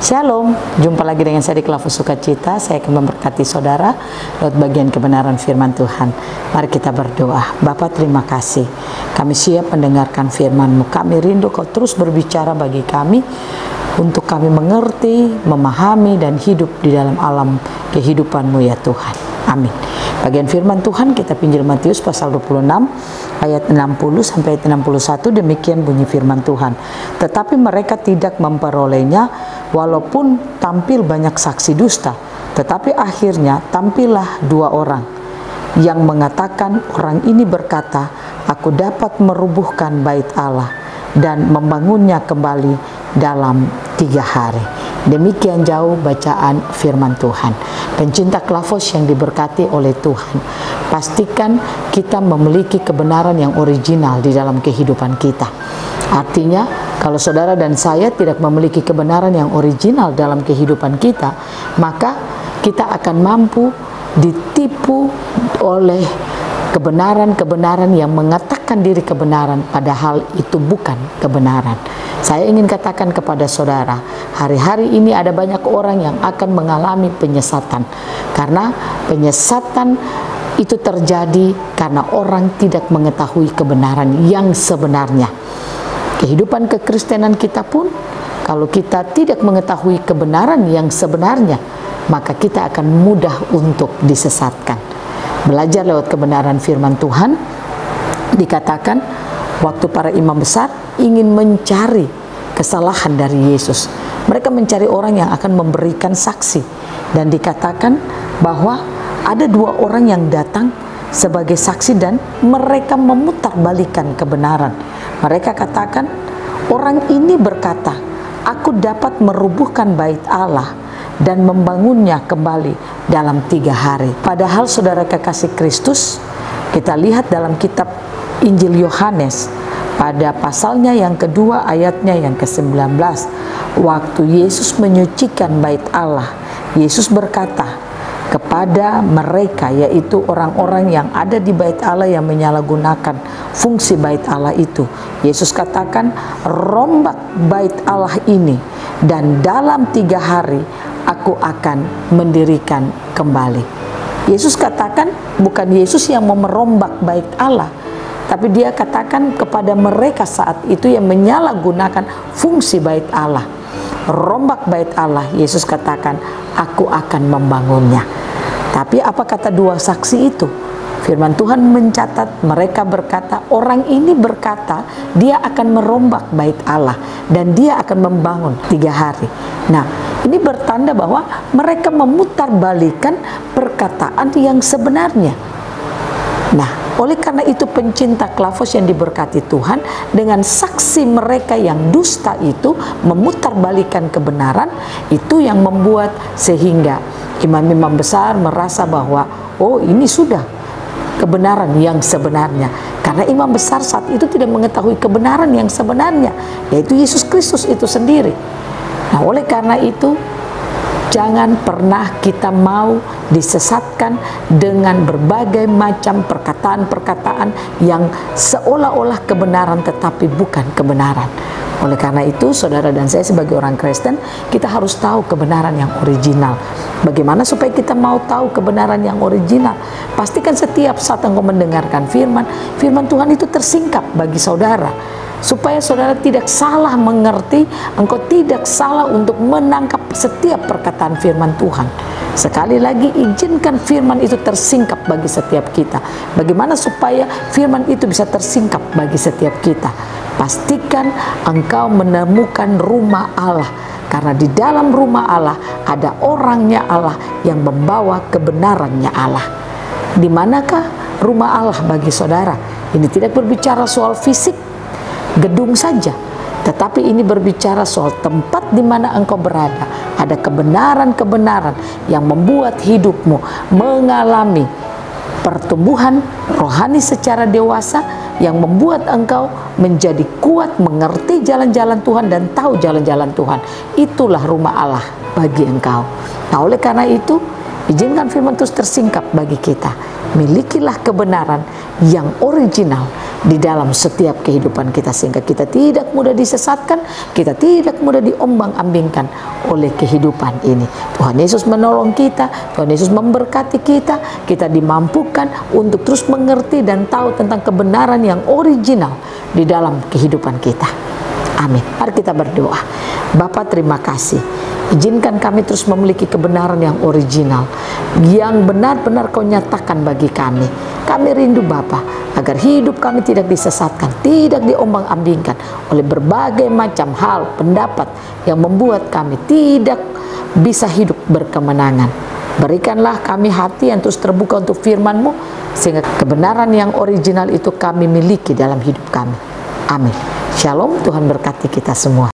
Shalom, jumpa lagi dengan saya di Klavus Sukacita. Saya akan memberkati saudara lewat bagian kebenaran firman Tuhan. Mari kita berdoa. Bapa, terima kasih. Kami siap mendengarkan firman-Mu. Kami rindu Kau terus berbicara bagi kami, untuk kami mengerti, memahami, dan hidup di dalam alam kehidupan-Mu ya Tuhan. Amin. Bagian firman Tuhan kita pinjil Matius pasal 26 ayat 60 sampai ayat 61. Demikian bunyi firman Tuhan. Tetapi mereka tidak memperolehnya, walaupun tampil banyak saksi dusta. Tetapi akhirnya tampillah dua orang yang mengatakan, orang ini berkata, aku dapat merubuhkan bait Allah dan membangunnya kembali dalam 3 hari. Demikian jauh bacaan firman Tuhan. Pencinta Klavus yang diberkati oleh Tuhan, pastikan kita memiliki kebenaran yang original di dalam kehidupan kita. Artinya, kalau saudara dan saya tidak memiliki kebenaran yang original dalam kehidupan kita, maka kita akan mampu ditipu oleh kebenaran-kebenaran yang mengatakan diri kebenaran, padahal itu bukan kebenaran. Saya ingin katakan kepada saudara, hari-hari ini ada banyak orang yang akan mengalami penyesatan. Karena penyesatan itu terjadi karena orang tidak mengetahui kebenaran yang sebenarnya. Kehidupan kekristenan kita pun, kalau kita tidak mengetahui kebenaran yang sebenarnya, maka kita akan mudah untuk disesatkan. Belajar lewat kebenaran firman Tuhan, dikatakan waktu para imam besar ingin mencari kesalahan dari Yesus, mereka mencari orang yang akan memberikan saksi. Dan dikatakan bahwa ada dua orang yang datang sebagai saksi dan mereka memutarbalikkan kebenaran. Mereka katakan, orang ini berkata, aku dapat merubuhkan bait Allah dan membangunnya kembali dalam 3 hari. Padahal saudara kekasih Kristus, kita lihat dalam kitab Injil Yohanes pada pasalnya yang kedua ayatnya yang ke-19, waktu Yesus menyucikan bait Allah, Yesus berkata kepada mereka, yaitu orang-orang yang ada di bait Allah yang menyalahgunakan fungsi bait Allah itu. Yesus katakan, rombak bait Allah ini dan dalam 3 hari aku akan mendirikan kembali. Yesus katakan, bukan Yesus yang mau merombak bait Allah, tapi dia katakan kepada mereka saat itu yang menyalahgunakan fungsi bait Allah. Rombak bait Allah, Yesus katakan, aku akan membangunnya. Tapi apa kata dua saksi itu? Firman Tuhan mencatat, mereka berkata, orang ini berkata dia akan merombak bait Allah dan dia akan membangun 3 hari. Nah, ini bertanda bahwa mereka memutarbalikkan perkataan yang sebenarnya. Nah, oleh karena itu pencinta Klavus yang diberkati Tuhan, dengan saksi mereka yang dusta itu memutarbalikkan kebenaran, itu yang membuat sehingga imam-imam besar merasa bahwa oh, ini sudah kebenaran yang sebenarnya. Karena imam besar saat itu tidak mengetahui kebenaran yang sebenarnya, yaitu Yesus Kristus itu sendiri. Nah, oleh karena itu, jangan pernah kita mau disesatkan dengan berbagai macam perkataan-perkataan yang seolah-olah kebenaran tetapi bukan kebenaran. Oleh karena itu, saudara dan saya sebagai orang Kristen, kita harus tahu kebenaran yang original. Bagaimana supaya kita mau tahu kebenaran yang original? Pastikan setiap saat engkau mendengarkan firman Tuhan itu tersingkap bagi saudara, supaya saudara tidak salah mengerti, engkau tidak salah untuk menangkap setiap perkataan firman Tuhan. Sekali lagi, izinkan firman itu tersingkap bagi setiap kita. Bagaimana supaya firman itu bisa tersingkap bagi setiap kita? Pastikan engkau menemukan rumah Allah, karena di dalam rumah Allah ada orangnya Allah yang membawa kebenarannya Allah. Di manakah rumah Allah bagi saudara? Ini tidak berbicara soal fisik gedung saja, tetapi ini berbicara soal tempat di mana engkau berada. Ada kebenaran-kebenaran yang membuat hidupmu mengalami pertumbuhan rohani secara dewasa, yang membuat engkau menjadi kuat mengerti jalan-jalan Tuhan dan tahu jalan-jalan Tuhan. Itulah rumah Allah bagi engkau. Nah, oleh karena itu, izinkan firman Tuhan tersingkap bagi kita. milikilah kebenaran yang original di dalam setiap kehidupan kita, sehingga kita tidak mudah disesatkan, kita tidak mudah diombang-ambingkan oleh kehidupan ini. Tuhan Yesus menolong kita, Tuhan Yesus memberkati kita, kita dimampukan untuk terus mengerti dan tahu tentang kebenaran yang original di dalam kehidupan kita. Amin. Mari kita berdoa. Bapa, terima kasih. Izinkan kami terus memiliki kebenaran yang original, yang benar-benar Kau nyatakan bagi kami. Kami rindu Bapa, agar hidup kami tidak disesatkan, tidak diombang-ambingkan oleh berbagai macam hal, pendapat yang membuat kami tidak bisa hidup berkemenangan. Berikanlah kami hati yang terus terbuka untuk firman-Mu, sehingga kebenaran yang original itu kami miliki dalam hidup kami. Amin. Shalom, Tuhan berkati kita semua.